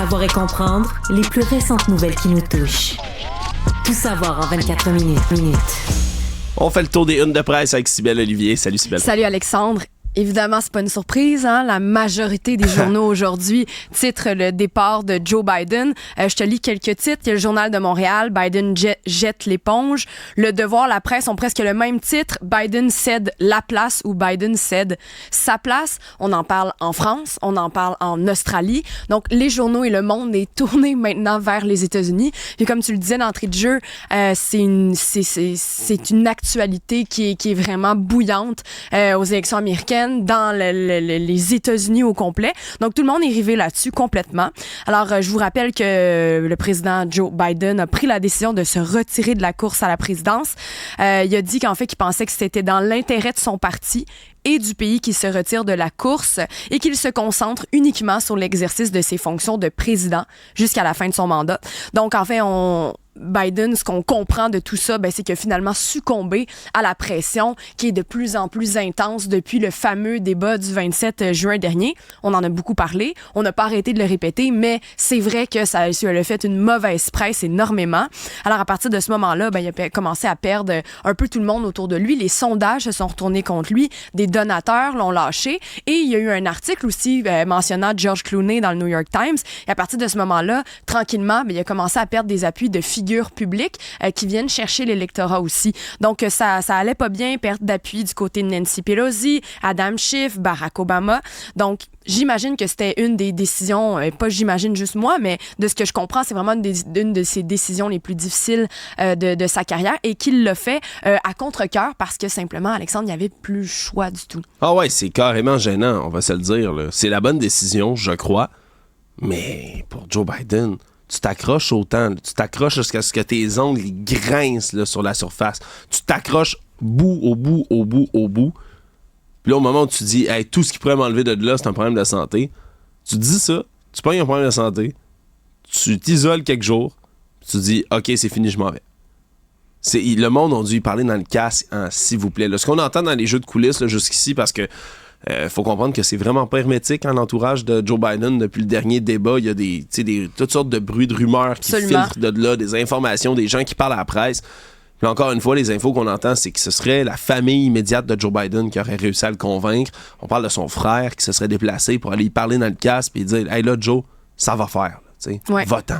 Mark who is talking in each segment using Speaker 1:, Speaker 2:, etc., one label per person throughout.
Speaker 1: Savoir et comprendre les plus récentes nouvelles qui nous touchent. Tout savoir en 24 minutes.
Speaker 2: On fait le tour des unes de presse avec Cybèle Olivier. Salut Cybèle.
Speaker 3: Salut Alexandre. Évidemment, c'est pas une surprise, hein? La majorité des journaux aujourd'hui titrent le départ de Joe Biden. Je te lis quelques titres. Il y a le Journal de Montréal, Biden jette l'éponge. Le Devoir, la Presse ont presque le même titre. Biden cède la place ou Biden cède sa place. On en parle en France, on en parle en Australie. Donc, les journaux et le monde est tourné maintenant vers les États-Unis. Puis comme tu le disais d'entrée de jeu, c'est une actualité qui est vraiment bouillante aux élections américaines, dans les États-Unis au complet. Donc, tout le monde est rivé là-dessus complètement. Alors, je vous rappelle que le président Joe Biden a pris la décision de se retirer de la course à la présidence. Il a dit qu'en fait, qu'il pensait que c'était dans l'intérêt de son parti et du pays qui se retire de la course et qu'il se concentre uniquement sur l'exercice de ses fonctions de président jusqu'à la fin de son mandat. Donc, en fait, Biden, ce qu'on comprend de tout ça, c'est qu'il a finalement succombé à la pression qui est de plus en plus intense depuis le fameux débat du 27 juin dernier. On en a beaucoup parlé. On n'a pas arrêté de le répéter, mais c'est vrai que ça a fait une mauvaise presse énormément. Alors, à partir de ce moment-là, il a commencé à perdre un peu tout le monde autour de lui. Les sondages se sont retournés contre lui. Des donateurs l'ont lâché. Et il y a eu un article aussi mentionnant George Clooney dans le New York Times. Et à partir de ce moment-là, tranquillement, il a commencé à perdre des appuis de figures publiques qui viennent chercher l'électorat aussi. Donc, ça allait pas bien, perte d'appui du côté de Nancy Pelosi, Adam Schiff, Barack Obama. Donc, j'imagine que c'était une des décisions, pas j'imagine juste moi, mais de ce que je comprends, c'est vraiment une de ses décisions les plus difficiles de sa carrière et qu'il l'a fait à contre-cœur parce que simplement, Alexandre, il n'y avait plus le choix du tout.
Speaker 2: Ah ouais, c'est carrément gênant, on va se le dire, là. C'est la bonne décision, je crois, mais pour Joe Biden, tu t'accroches autant, tu t'accroches jusqu'à ce que tes ongles ils grincent là, sur la surface. Tu t'accroches au bout. Puis là, au moment où tu dis hey, tout ce qui pourrait m'enlever de là, c'est un problème de santé, tu dis ça, tu pognes un problème de santé, tu t'isoles quelques jours, tu dis OK, c'est fini, je m'en vais. Le monde a dû y parler dans le casque, hein, s'il vous plaît. Là, ce qu'on entend dans les jeux de coulisses là, jusqu'ici, parce que faut comprendre que c'est vraiment pas hermétique en l'entourage de Joe Biden depuis le dernier débat. Il y a toutes sortes de bruits, de rumeurs qui filtrent de là, des informations, des gens qui parlent à la presse. Puis encore une fois, les infos qu'on entend, c'est que ce serait la famille immédiate de Joe Biden qui aurait réussi à le convaincre. On parle de son frère qui se serait déplacé pour aller y parler dans le casque et dire « Hey là, Joe, ça va faire. Va-t'en. »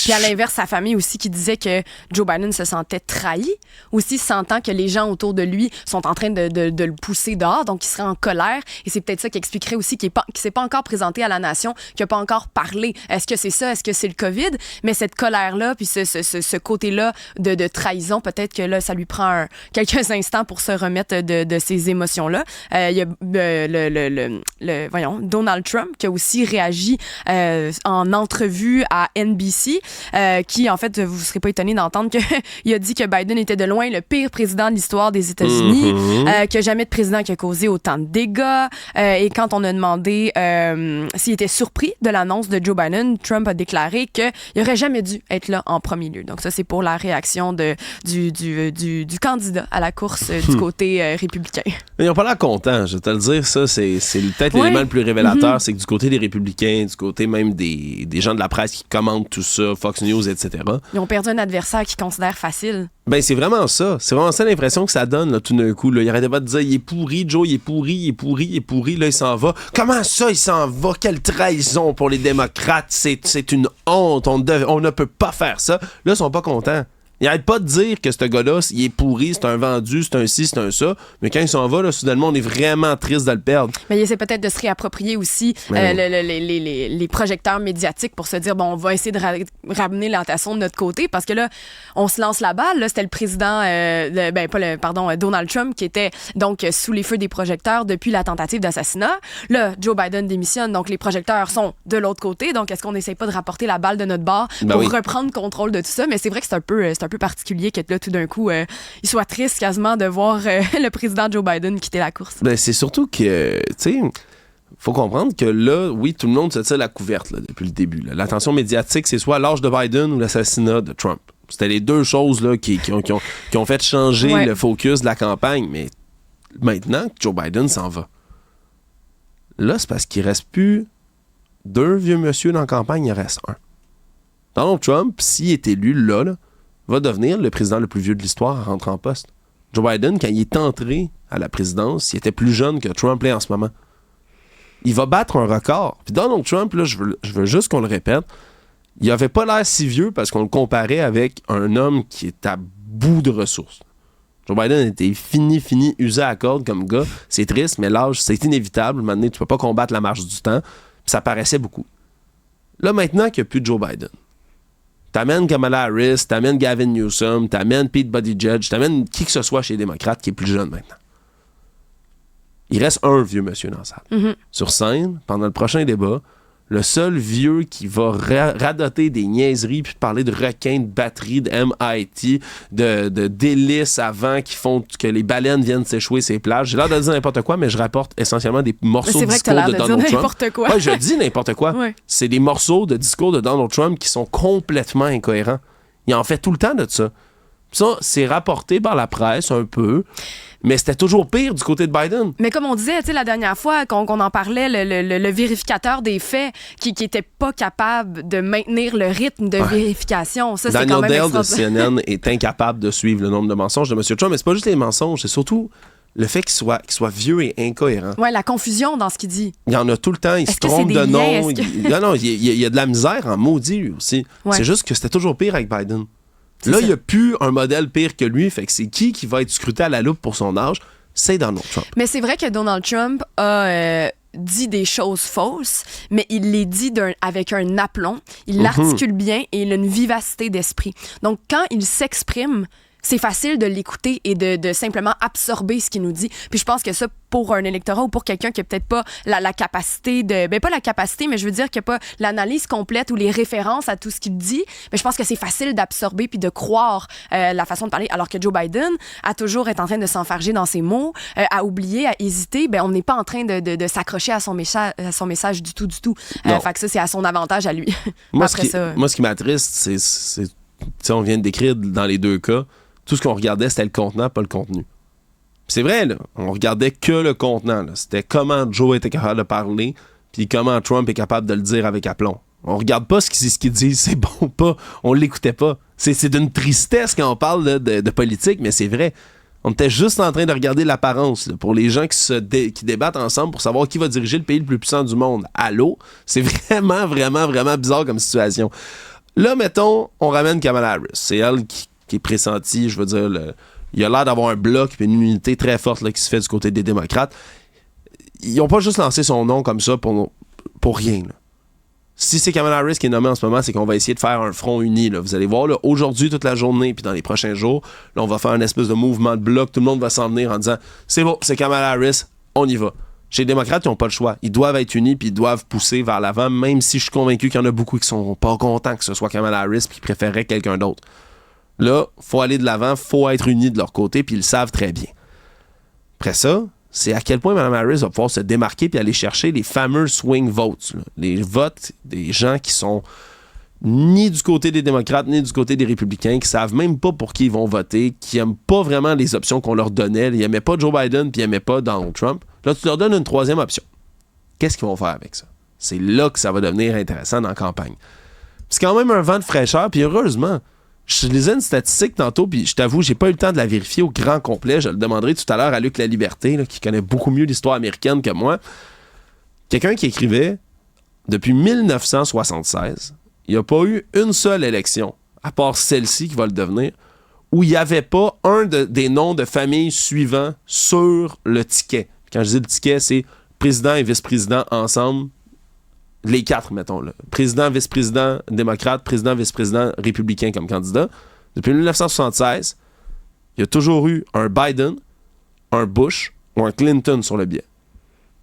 Speaker 3: Puis à l'inverse, sa famille aussi qui disait que Joe Biden se sentait trahi, aussi sentant que les gens autour de lui sont en train de le pousser dehors, donc il serait en colère. Et c'est peut-être ça qui expliquerait aussi qu'il ne s'est pas encore présenté à la nation, qu'il n'a pas encore parlé. Est-ce que c'est ça? Est-ce que c'est le COVID? Mais cette colère-là, puis ce côté-là de trahison, peut-être que là, ça lui prend quelques instants pour se remettre de ces émotions-là. Il y a Donald Trump qui a aussi réagi en entrevue à NBC, qui, en fait, vous ne serez pas étonné d'entendre qu'il a dit que Biden était de loin le pire président de l'histoire des États-Unis, qu'il n'y a jamais de président qui a causé autant de dégâts. Et quand on a demandé s'il était surpris de l'annonce de Joe Biden, Trump a déclaré qu'il n'aurait jamais dû être là en premier lieu. Donc ça, c'est pour la réaction du candidat à la course du côté républicain.
Speaker 2: Mais ils n'ont pas l'air contents, je vais te le dire. Ça, c'est peut-être l'élément le plus révélateur, c'est que du côté des républicains, du côté même des gens de la presse qui commentent tout ça, Fox News, etc. Ils
Speaker 3: ont perdu un adversaire qu'ils considèrent facile.
Speaker 2: Ben, c'est vraiment ça. C'est vraiment ça l'impression que ça donne, là, tout d'un coup. Là. Il arrêtait pas de dire, il est pourri, Joe, il est pourri. Là, il s'en va. Comment ça, il s'en va? Quelle trahison pour les démocrates. C'est une honte. On ne peut pas faire ça. Là, ils sont pas contents. Il arrête pas de dire que ce gars-là, il est pourri, c'est un vendu, c'est un ci, c'est un ça. Mais quand il s'en va, là, soudainement, on est vraiment triste de le perdre.
Speaker 3: Mais il essaie peut-être de se réapproprier aussi les projecteurs médiatiques pour se dire, bon, on va essayer de ramener l'attention de notre côté parce que là, on se lance la balle. Là, c'était le président, Donald Trump qui était donc sous les feux des projecteurs depuis la tentative d'assassinat. Là, Joe Biden démissionne, donc les projecteurs sont de l'autre côté. Donc, est-ce qu'on n'essaie pas de rapporter la balle de notre bord pour reprendre contrôle de tout ça? Mais c'est vrai que c'est un peu particulier que là, tout d'un coup, il soit triste quasiment de voir le président Joe Biden quitter la course.
Speaker 2: Ben, c'est surtout que, tu sais, faut comprendre que là, oui, tout le monde se tire la couverte là, depuis le début. Là. L'attention médiatique, c'est soit l'âge de Biden ou l'assassinat de Trump. C'était les deux choses là, qui ont fait changer le focus de la campagne. Mais maintenant que Joe Biden s'en va, là, c'est parce qu'il reste plus 2 vieux monsieur dans la campagne, il en reste un. Donald Trump, s'il est élu là, va devenir le président le plus vieux de l'histoire à rentrer en poste. Joe Biden, quand il est entré à la présidence, il était plus jeune que Trump l'est en ce moment. Il va battre un record. Puis Donald Trump, là, je veux juste qu'on le répète, il avait pas l'air si vieux parce qu'on le comparait avec un homme qui est à bout de ressources. Joe Biden était fini, usé à la corde comme gars. C'est triste, mais l'âge, c'est inévitable. Maintenant, tu peux pas combattre la marche du temps. Puis ça paraissait beaucoup. Là, maintenant qu'il n'y a plus de Joe Biden, t'amènes Kamala Harris, t'amènes Gavin Newsom, t'amènes Pete Buttigieg, t'amènes qui que ce soit chez les démocrates qui est plus jeune maintenant. Il reste un vieux monsieur dans la salle. Mm-hmm. Sur scène, pendant le prochain débat, le seul vieux qui va radoter des niaiseries puis parler de requins, de batteries, de MIT, de délices avant qui font que les baleines viennent s'échouer ces plages. J'ai l'air de dire n'importe quoi, mais je rapporte essentiellement des morceaux de discours de Donald Trump. Ouais, je dis n'importe quoi. Ouais. C'est des morceaux de discours de Donald Trump qui sont complètement incohérents. Il en fait tout le temps de ça. Ça, c'est rapporté par la presse un peu. Mais c'était toujours pire du côté de Biden.
Speaker 3: Mais comme on disait, la dernière fois qu'on en parlait, le vérificateur des faits qui était pas capable de maintenir le rythme de vérification, ça, c'est quand même
Speaker 2: Daniel Dale de CNN est incapable de suivre le nombre de mensonges de M. Trump. Mais c'est pas juste les mensonges, c'est surtout le fait qu'il soit vieux et incohérent.
Speaker 3: Oui, la confusion dans ce qu'il dit.
Speaker 2: Il y en a tout le temps, il se trompe de nom. Il y a de la misère en maudit, lui aussi. Ouais. C'est juste que c'était toujours pire avec Biden. Là, il n'y a plus un modèle pire que lui. Fait que c'est qui va être scruté à la loupe pour son âge? C'est Donald Trump.
Speaker 3: Mais c'est vrai que Donald Trump a dit des choses fausses, mais il les dit avec un aplomb. Il l'articule bien et il a une vivacité d'esprit. Donc, quand il s'exprime, c'est facile de l'écouter et de simplement absorber ce qu'il nous dit. Puis je pense que ça, pour un électorat ou pour quelqu'un qui n'a peut-être pas la capacité de... Ben pas la capacité, mais je veux dire qu'il n'y a pas l'analyse complète ou les références à tout ce qu'il dit, mais je pense que c'est facile d'absorber puis de croire la façon de parler. Alors que Joe Biden a toujours été en train de s'enfarger dans ses mots, à oublier, à hésiter. Ben on n'est pas en train de s'accrocher à son message du tout. Fait que ça, c'est à son avantage à lui.
Speaker 2: Moi, ce qui m'attriste, c'est on vient de décrire dans les deux cas, tout ce qu'on regardait, c'était le contenant, pas le contenu. C'est vrai, là, on regardait que le contenant. Là. C'était comment Joe était capable de parler, puis comment Trump est capable de le dire avec aplomb. On regarde pas ce qu'il dit, c'est bon ou pas. On l'écoutait pas. C'est d'une tristesse quand on parle là, de politique, mais c'est vrai. On était juste en train de regarder l'apparence. Là, pour les gens qui débattent ensemble pour savoir qui va diriger le pays le plus puissant du monde. Allô? C'est vraiment, vraiment, vraiment bizarre comme situation. Là, mettons, on ramène Kamala Harris. C'est elle qui est pressenti, je veux dire, il a l'air d'avoir un bloc et une unité très forte là, qui se fait du côté des démocrates. Ils n'ont pas juste lancé son nom comme ça pour rien. Là. Si c'est Kamala Harris qui est nommé en ce moment, c'est qu'on va essayer de faire un front uni. Là. Vous allez voir, là, aujourd'hui, toute la journée, puis dans les prochains jours, là, on va faire une espèce de mouvement de bloc. Tout le monde va s'en venir en disant « C'est bon, c'est Kamala Harris, on y va ». Chez les démocrates, ils n'ont pas le choix. Ils doivent être unis puis ils doivent pousser vers l'avant, même si je suis convaincu qu'il y en a beaucoup qui sont pas contents que ce soit Kamala Harris puis qui préféreraient quelqu'un d'autre. Là, faut aller de l'avant, faut être unis de leur côté, puis ils le savent très bien. Après ça, c'est à quel point Mme Harris va pouvoir se démarquer puis aller chercher les fameux swing votes, là. Les votes des gens qui sont ni du côté des démocrates, ni du côté des républicains, qui savent même pas pour qui ils vont voter, qui aiment pas vraiment les options qu'on leur donnait. Ils aimaient pas Joe Biden, puis ils aimaient pas Donald Trump. Là, tu leur donnes une troisième option. Qu'est-ce qu'ils vont faire avec ça? C'est là que ça va devenir intéressant dans la campagne. C'est quand même un vent de fraîcheur, puis heureusement... Je lisais une statistique tantôt, puis je t'avoue, j'ai pas eu le temps de la vérifier au grand complet. Je le demanderai tout à l'heure à Luc Laliberté, là, qui connaît beaucoup mieux l'histoire américaine que moi. Quelqu'un qui écrivait, depuis 1976, il n'y a pas eu une seule élection, à part celle-ci qui va le devenir, où il n'y avait pas un des noms de famille suivants sur le ticket. Quand je dis le ticket, c'est président et vice-président ensemble. Les quatre, mettons, là. Président, vice-président démocrate, président, vice-président républicain comme candidat. Depuis 1976, il y a toujours eu un Biden, un Bush ou un Clinton sur le billet.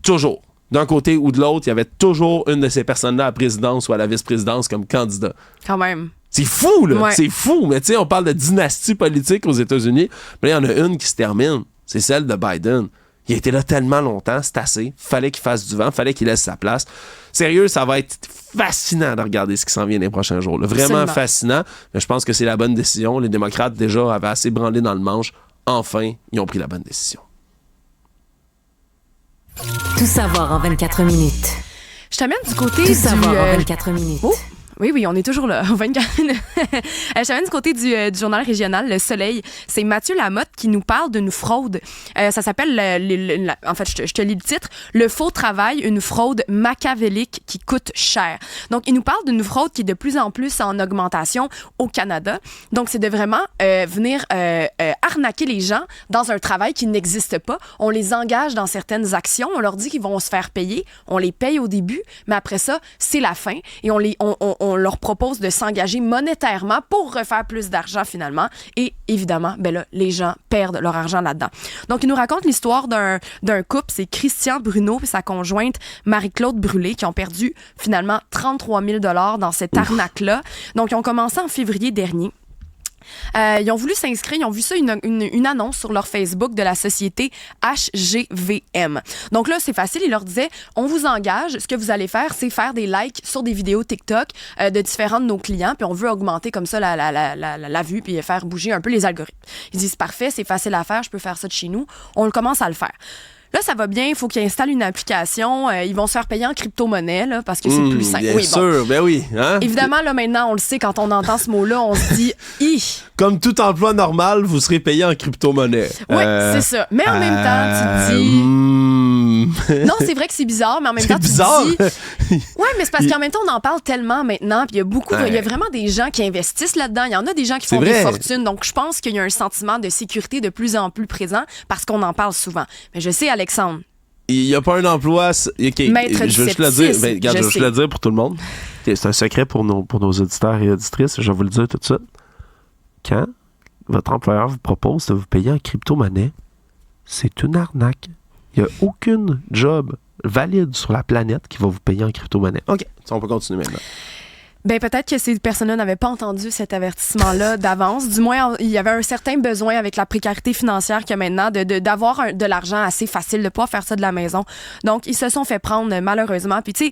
Speaker 2: Toujours. D'un côté ou de l'autre, il y avait toujours une de ces personnes-là à la présidence ou à la vice-présidence comme candidat.
Speaker 3: Quand même.
Speaker 2: C'est fou, là! Ouais. C'est fou! Mais tu sais, on parle de dynastie politique aux États-Unis. Mais il y en a une qui se termine. C'est celle de Biden. Il a été là tellement longtemps, c'est assez. Fallait qu'il fasse du vent, fallait qu'il laisse sa place. Sérieux, ça va être fascinant de regarder ce qui s'en vient les prochains jours. Là. Vraiment fascinant. Mais je pense que c'est la bonne décision. Les démocrates, déjà, avaient assez branlé dans le manche. Enfin, ils ont pris la bonne décision.
Speaker 1: Tout savoir en 24 minutes.
Speaker 3: Je t'amène du côté
Speaker 1: Tout
Speaker 3: du...
Speaker 1: savoir en 24 minutes.
Speaker 3: Oh! Oui, on est toujours là. 24 minutes. Je t'amène du côté du journal régional Le Soleil. C'est Mathieu Lamotte qui nous parle d'une fraude. Ça s'appelle, en fait, je te lis le titre, Le faux travail, une fraude machiavélique qui coûte cher. Donc, il nous parle d'une fraude qui est de plus en plus en augmentation au Canada. Donc, c'est de vraiment venir arnaquer les gens dans un travail qui n'existe pas. On les engage dans certaines actions. On leur dit qu'ils vont se faire payer. On les paye au début, mais après ça, c'est la fin. Et on leur propose de s'engager monétairement pour refaire plus d'argent finalement. Et évidemment, ben là, les gens perdent leur argent là-dedans. Donc, il nous raconte l'histoire d'un couple. C'est Christian Bruno et sa conjointe Marie-Claude Brûlé qui ont perdu finalement 33 000 $ dans cette arnaque-là. Donc, ils ont commencé en février dernier. Ils ont voulu s'inscrire, ils ont vu ça, une annonce sur leur Facebook de la société HGVM. Donc là, c'est facile, ils leur disaient, on vous engage, ce que vous allez faire, c'est faire des likes sur des vidéos TikTok de différents de nos clients, puis on veut augmenter comme ça la vue, puis faire bouger un peu les algorithmes. Ils disent, parfait, c'est facile à faire, je peux faire ça de chez nous. On commence à le faire. Là, ça va bien, il faut qu'ils installent une application. Ils vont se faire payer en crypto-monnaie, là, parce que c'est plus simple.
Speaker 2: Bien sûr, ben oui. Hein?
Speaker 3: Évidemment, là, maintenant, on le sait, quand on entend ce mot-là, on se dit « Hi! »
Speaker 2: Comme tout emploi normal, vous serez payé en crypto-monnaie.
Speaker 3: Oui, c'est ça. Mais en même temps, tu te dis... Non, c'est vrai que c'est bizarre, mais en même temps, tu te dis... Oui, mais c'est parce qu'en même temps, on en parle tellement maintenant, puis il y a beaucoup... Il y a vraiment des gens qui investissent là-dedans. Il y en a des gens qui font des fortunes. Donc, je pense qu'il y a un sentiment de sécurité de plus en plus présent parce qu'on en parle souvent. Mais je sais, Alexandre...
Speaker 2: Il n'y a pas un emploi... Okay,
Speaker 3: Maître du
Speaker 2: je veux juste le dire. Ben, regarde, je veux juste le dire pour tout le monde. C'est un secret pour nos auditeurs et auditrices. Je vais vous le dire tout de suite. Quand votre employeur vous propose de vous payer en crypto-monnaie, c'est une arnaque. Il n'y a aucune job valide sur la planète qui va vous payer en crypto-monnaie. OK, on peut continuer maintenant.
Speaker 3: Ben peut-être que ces personnes-là n'avaient pas entendu cet avertissement-là d'avance. Du moins, il y avait un certain besoin avec la précarité financière qu'il y a maintenant d'avoir de l'argent assez facile, de pouvoir faire ça de la maison. Donc, ils se sont fait prendre malheureusement. Puis tu sais,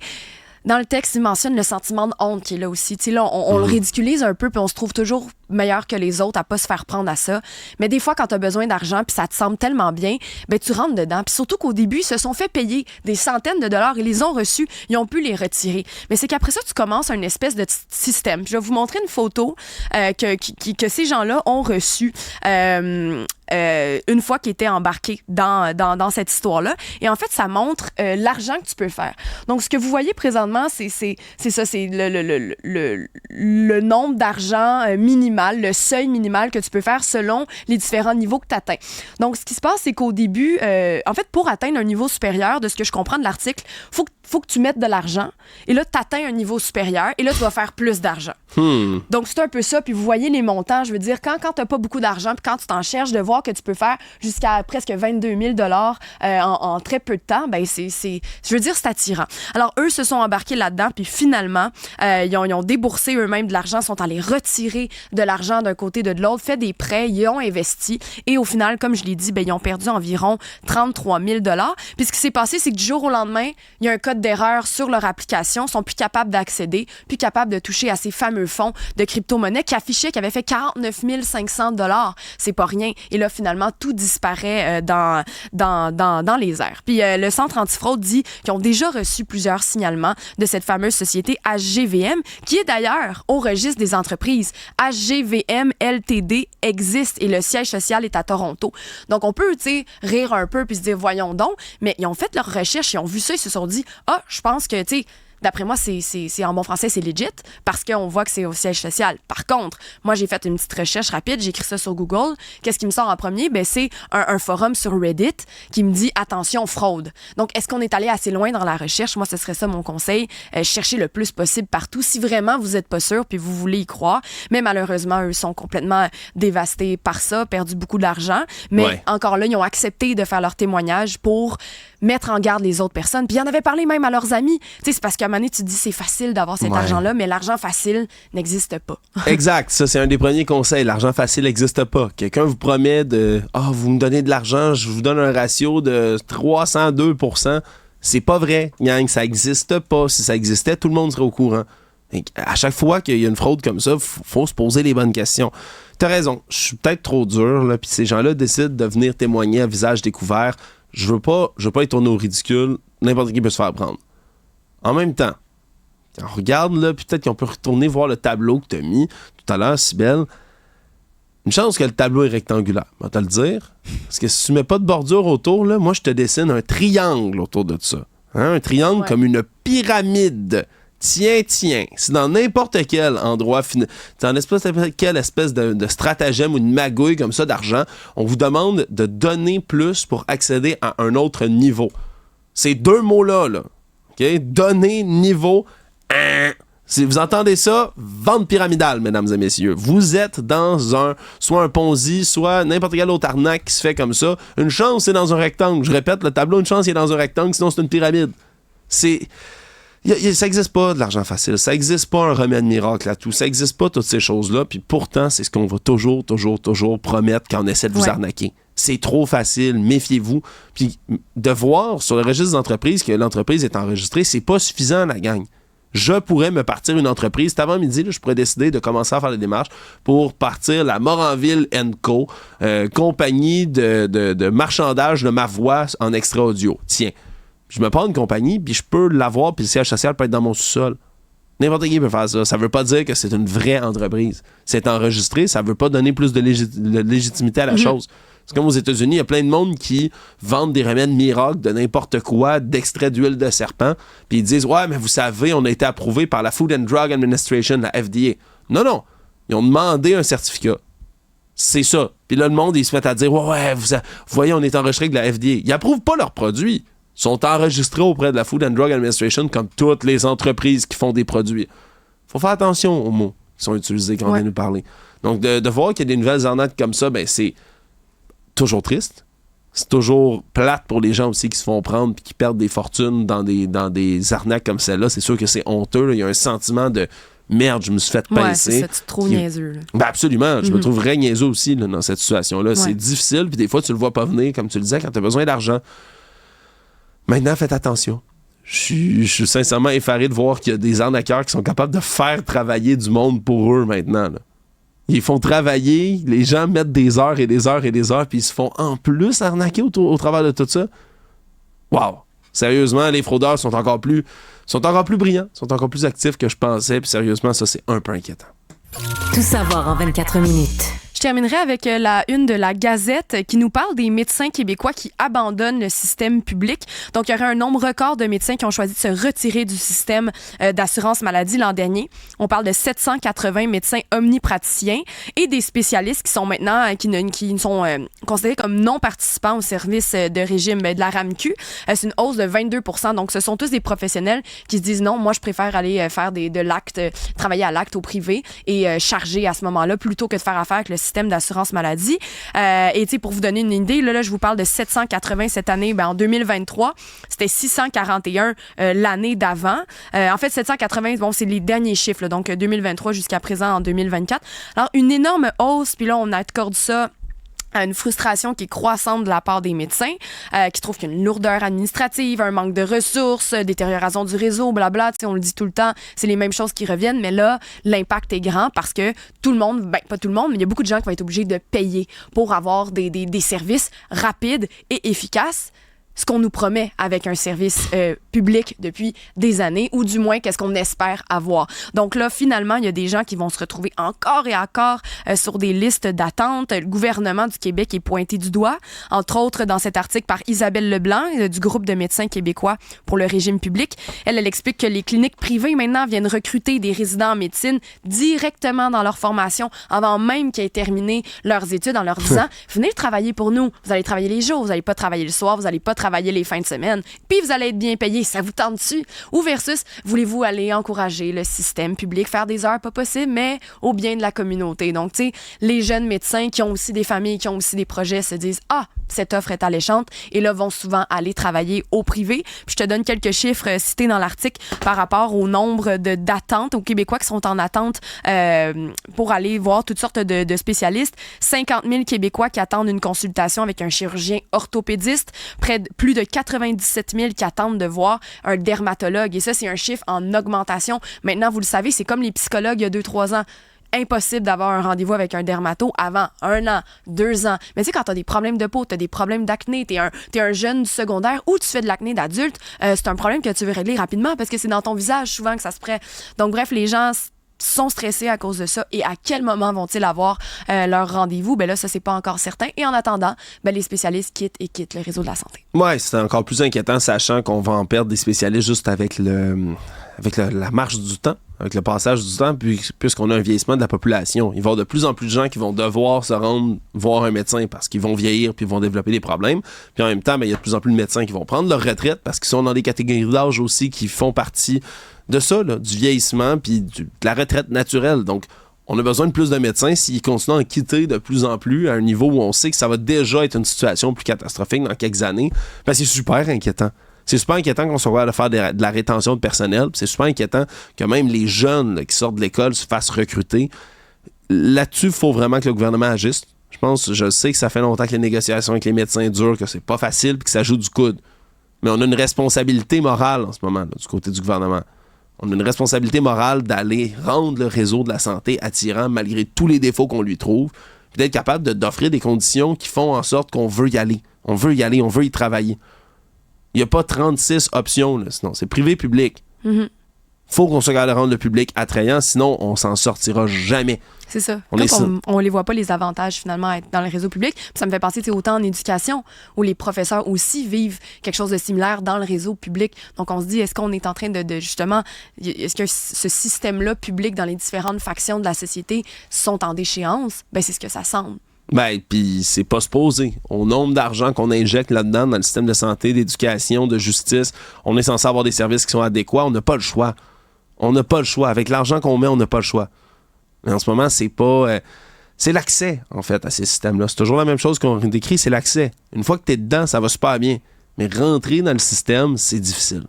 Speaker 3: dans le texte, il mentionne le sentiment de honte qui est là aussi. Tu sais, là, on le ridiculise un peu, puis on se trouve toujours meilleur que les autres à pas se faire prendre à ça. Mais des fois, quand tu as besoin d'argent, puis ça te semble tellement bien, ben tu rentres dedans. Puis surtout qu'au début, ils se sont fait payer des centaines de dollars, ils les ont reçus, ils ont pu les retirer. Mais c'est qu'après ça, tu commences un espèce de système. Puis je vais vous montrer une photo que ces gens-là ont reçue. Une fois qu'ils étaient embarqués dans cette histoire-là. Et en fait, ça montre l'argent que tu peux faire. Donc, ce que vous voyez présentement, c'est ça, c'est le nombre d'argent minimal, le seuil minimal que tu peux faire selon les différents niveaux que tu atteins. Donc, ce qui se passe, c'est qu'au début, en fait, pour atteindre un niveau supérieur, de ce que je comprends de l'article, faut que tu mettes de l'argent. Et là, tu atteins un niveau supérieur. Et là, tu vas faire plus d'argent. Donc, c'est un peu ça. Puis, vous voyez les montants. Je veux dire, quand tu n'as pas beaucoup d'argent, puis quand tu t'en cherches, de voir que tu peux faire jusqu'à presque 22 000 $ en très peu de temps, ben je veux dire, c'est attirant. Alors, eux se sont embarqués là-dedans, puis finalement, ils ont déboursé eux-mêmes de l'argent, sont allés retirer de l'argent d'un côté de l'autre, fait des prêts, ils ont investi, et au final, comme je l'ai dit, ben, ils ont perdu environ 33 000 $. Puis ce qui s'est passé, c'est que du jour au lendemain, il y a un code d'erreur sur leur application, sont plus capables d'accéder, plus capables de toucher à ces fameux fonds de crypto-monnaie qui affichaient, qui avaient fait 49 500 $. C'est pas rien. Et là, finalement, tout disparaît dans les airs. Puis le Centre antifraude dit qu'ils ont déjà reçu plusieurs signalements de cette fameuse société HGVM, qui est d'ailleurs au registre des entreprises. HGVM LTD existe et le siège social est à Toronto. Donc, on peut, tu sais, rire un peu puis se dire, voyons donc, mais ils ont fait leur recherche, ils ont vu ça, ils se sont dit, je pense que, tu sais, d'après moi, c'est en bon français, c'est legit parce qu'on voit que c'est au siège social. Par contre, moi, j'ai fait une petite recherche rapide, j'ai écrit ça sur Google. Qu'est-ce qui me sort en premier? Ben, c'est un forum sur Reddit qui me dit « Attention, fraude ». Donc, est-ce qu'on est allé assez loin dans la recherche? Moi, ce serait ça mon conseil. Cherchez le plus possible partout si vraiment vous n'êtes pas sûr puis vous voulez y croire. Mais malheureusement, eux sont complètement dévastés par ça, perdu beaucoup d'argent. Mais encore là, ils ont accepté de faire leur témoignage pour mettre en garde les autres personnes. Puis ils en avaient parlé même à leurs amis. Tu sais, c'est parce qu'à un moment donné, tu te dis c'est facile d'avoir cet argent-là, mais l'argent facile n'existe pas. Exact.
Speaker 2: Ça, c'est un des premiers conseils. L'argent facile n'existe pas. Quelqu'un vous promet vous me donnez de l'argent, je vous donne un ratio de 302%. C'est pas vrai, gang. Ça n'existe pas. Si ça existait, tout le monde serait au courant. Donc, à chaque fois qu'il y a une fraude comme ça, faut se poser les bonnes questions. T'as raison. Je suis peut-être trop dur, là, puis ces gens-là décident de venir témoigner à visage découvert. Je veux pas les tourner au ridicule. N'importe qui peut se faire prendre. En même temps, on regarde, là, puis peut-être qu'on peut retourner voir le tableau que tu as mis tout à l'heure, Cybèle. Une chance que le tableau est rectangulaire, on va te le dire. Parce que si tu mets pas de bordure autour, là, moi, je te dessine un triangle autour de ça. Hein? Un triangle comme une pyramide. Tiens. Si dans n'importe quel endroit, dans quelle espèce de stratagème ou de magouille comme ça d'argent, on vous demande de donner plus pour accéder à un autre niveau. Ces deux mots-là, là, OK? Donner, niveau, si vous entendez ça, vente pyramidale, mesdames et messieurs. Vous êtes dans soit un Ponzi, soit n'importe quelle autre arnaque qui se fait comme ça. Une chance, c'est dans un rectangle. Je répète, le tableau, une chance, il est dans un rectangle, sinon c'est une pyramide. Ça n'existe pas de l'argent facile. Ça n'existe pas un remède miracle à tout. Ça n'existe pas toutes ces choses-là. Puis pourtant, c'est ce qu'on va toujours promettre quand on essaie de vous arnaquer. C'est trop facile, méfiez-vous. Puis de voir sur le registre d'entreprise que l'entreprise est enregistrée, c'est pas suffisant, la gang. Je pourrais me partir une entreprise. C'est avant midi, là, je pourrais décider de commencer à faire les démarches pour partir la Moranville & Co., compagnie de marchandage de ma voix en extrait audio. Tiens, je me prends une compagnie, puis je peux l'avoir, puis le siège social peut être dans mon sous-sol. N'importe qui peut faire ça. Ça veut pas dire que c'est une vraie entreprise. C'est enregistré, ça veut pas donner plus de légitimité à la chose. C'est comme aux États-Unis, il y a plein de monde qui vendent des remèdes miracles de n'importe quoi, d'extrait d'huile de serpent, puis ils disent « Ouais, mais vous savez, on a été approuvé par la Food and Drug Administration, la FDA. » Non. Ils ont demandé un certificat. C'est ça. Puis là, le monde, ils se mettent à dire « Ouais, vous voyez, on est enregistré avec la FDA. » Ils approuvent pas leurs produits. Ils sont enregistrés auprès de la Food and Drug Administration comme toutes les entreprises qui font des produits. Faut faire attention aux mots qui sont utilisés quand on vient nous parler. Donc, de voir qu'il y a des nouvelles arnaques comme ça, ben c'est toujours triste. C'est toujours plate pour les gens aussi qui se font prendre et qui perdent des fortunes dans des arnaques comme celle-là. C'est sûr que c'est honteux. Là. Il y a un sentiment de merde, je me suis fait pincer.
Speaker 3: Ouais, c'est ça, tu te trouves niaiseux. Là.
Speaker 2: Ben absolument. Je me trouve vrai niaiseux aussi là, dans cette situation-là. Ouais. C'est difficile, puis des fois, tu le vois pas venir, comme tu le disais, quand tu as besoin d'argent. Maintenant, faites attention. Je suis sincèrement effaré de voir qu'il y a des arnaqueurs qui sont capables de faire travailler du monde pour eux maintenant. Là. Ils font travailler, les gens mettent des heures et des heures et des heures, puis ils se font en plus arnaquer au travers de tout ça. Wow! Sérieusement, les fraudeurs sont encore plus brillants, sont encore plus actifs que je pensais, puis sérieusement, ça, c'est un peu inquiétant.
Speaker 1: Tout savoir en 24 minutes.
Speaker 3: Je terminerai avec la une de la Gazette qui nous parle des médecins québécois qui abandonnent le système public. Donc, il y aurait un nombre record de médecins qui ont choisi de se retirer du système d'assurance maladie l'an dernier. On parle de 780 médecins omnipraticiens et des spécialistes qui sont maintenant qui sont considérés comme non participants au service de régime de la RAMQ. C'est une hausse de 22%. Donc, ce sont tous des professionnels qui se disent non, moi, je préfère aller faire de l'acte, travailler à l'acte au privé et charger à ce moment-là plutôt que de faire affaire avec le système d'assurance maladie. Et tu sais, pour vous donner une idée, là, je vous parle de 780 cette année. En 2023, c'était 641 l'année d'avant. En fait, 780, c'est les derniers chiffres, là, donc 2023 jusqu'à présent en 2024. Alors, une énorme hausse, puis là, on accorde ça à une frustration qui est croissante de la part des médecins, qui trouvent qu'il y a une lourdeur administrative, un manque de ressources, détérioration du réseau, blabla. On le dit tout le temps, c'est les mêmes choses qui reviennent, mais là, l'impact est grand parce que tout le monde, pas tout le monde, mais il y a beaucoup de gens qui vont être obligés de payer pour avoir des services rapides et efficaces. Ce qu'on nous promet avec un service public depuis des années, ou du moins qu'est-ce qu'on espère avoir. Donc là, finalement, il y a des gens qui vont se retrouver encore et encore sur des listes d'attente. Le gouvernement du Québec est pointé du doigt, entre autres dans cet article par Isabelle Leblanc du groupe de médecins québécois pour le régime public. Elle explique que les cliniques privées maintenant viennent recruter des résidents en médecine directement dans leur formation avant même qu'ils aient terminé leurs études en leur disant « Venez travailler pour nous, vous allez travailler les jours, vous n'allez pas travailler le soir, vous n'allez pas travailler les fins de semaine, puis vous allez être bien payé, ça vous tente dessus? Ou versus, voulez-vous aller encourager le système public, faire des heures pas possibles, mais au bien de la communauté? Donc, tu sais, les jeunes médecins qui ont aussi des familles, qui ont aussi des projets, se disent « Ah, cette offre est alléchante » et là, vont souvent aller travailler au privé. Puis je te donne quelques chiffres cités dans l'article par rapport au nombre d'attentes aux Québécois qui sont en attente pour aller voir toutes sortes de spécialistes. 50 000 Québécois qui attendent une consultation avec un chirurgien orthopédiste, plus de 97 000 qui attendent de voir un dermatologue. Et ça, c'est un chiffre en augmentation. Maintenant, vous le savez, c'est comme les psychologues il y a 2-3 ans. impossible d'avoir un rendez-vous avec un dermato avant 1 an, 2 ans. Mais tu sais, quand tu as des problèmes de peau, tu as des problèmes d'acné, tu es un jeune du secondaire ou tu fais de l'acné d'adulte, c'est un problème que tu veux régler rapidement parce que c'est dans ton visage souvent que ça se prête. Donc bref, les gens sont stressés à cause de ça et à quel moment vont-ils avoir leur rendez-vous? Ben là, ça, c'est pas encore certain. Et en attendant, ben, les spécialistes quittent le réseau de la santé.
Speaker 2: Ouais, c'est encore plus inquiétant, sachant qu'on va en perdre des spécialistes juste avec la marche du temps, avec le passage du temps, puisqu'on a un vieillissement de la population. Il va y avoir de plus en plus de gens qui vont devoir se rendre voir un médecin parce qu'ils vont vieillir puis ils vont développer des problèmes. Puis en même temps, ben, il y a de plus en plus de médecins qui vont prendre leur retraite parce qu'ils sont dans des catégories d'âge aussi qui font partie de ça, là, du vieillissement puis de la retraite naturelle. Donc, on a besoin de plus de médecins s'ils continuent à en quitter de plus en plus à un niveau où on sait que ça va déjà être une situation plus catastrophique dans quelques années. Ben, c'est super inquiétant. C'est super inquiétant qu'on soit capable de faire de la rétention de personnel. C'est super inquiétant que même les jeunes là, qui sortent de l'école se fassent recruter. Là-dessus, il faut vraiment que le gouvernement agisse. Je sais que ça fait longtemps que les négociations avec les médecins durent, que c'est pas facile et que ça joue du coude. Mais on a une responsabilité morale en ce moment, là, du côté du gouvernement. On a une responsabilité morale d'aller rendre le réseau de la santé attirant malgré tous les défauts qu'on lui trouve, puis d'être capable d'offrir des conditions qui font en sorte qu'on veut y aller. On veut y aller, on veut y travailler. Il n'y a pas 36 options, là, sinon c'est privé-public. Faut qu'on soit capable de rendre le public attrayant, sinon on s'en sortira jamais.
Speaker 3: C'est ça. On les voit pas les avantages finalement à être dans le réseau public. Puis ça me fait penser autant en éducation où les professeurs aussi vivent quelque chose de similaire dans le réseau public. Donc on se dit, est-ce qu'on est en train de justement, est-ce que ce système-là public dans les différentes factions de la société sont en déchéance? Ben c'est ce que ça semble.
Speaker 2: Ben, puis c'est pas supposé. Au nombre d'argent qu'on injecte là-dedans dans le système de santé, d'éducation, de justice, on est censé avoir des services qui sont adéquats. On n'a pas le choix. On n'a pas le choix. Avec l'argent qu'on met, on n'a pas le choix. Mais en ce moment, c'est pas... c'est l'accès, en fait, à ces systèmes-là. C'est toujours la même chose qu'on décrit, c'est l'accès. Une fois que t'es dedans, ça va super bien. Mais rentrer dans le système, c'est difficile.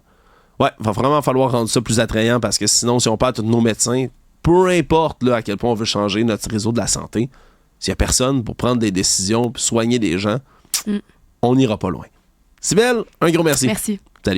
Speaker 2: Ouais, va vraiment falloir rendre ça plus attrayant parce que sinon, si on perd tous nos médecins, peu importe là, à quel point on veut changer notre réseau de la santé, s'il n'y a personne pour prendre des décisions et soigner des gens, on n'ira pas loin. Cybèle, un gros merci.
Speaker 3: Merci.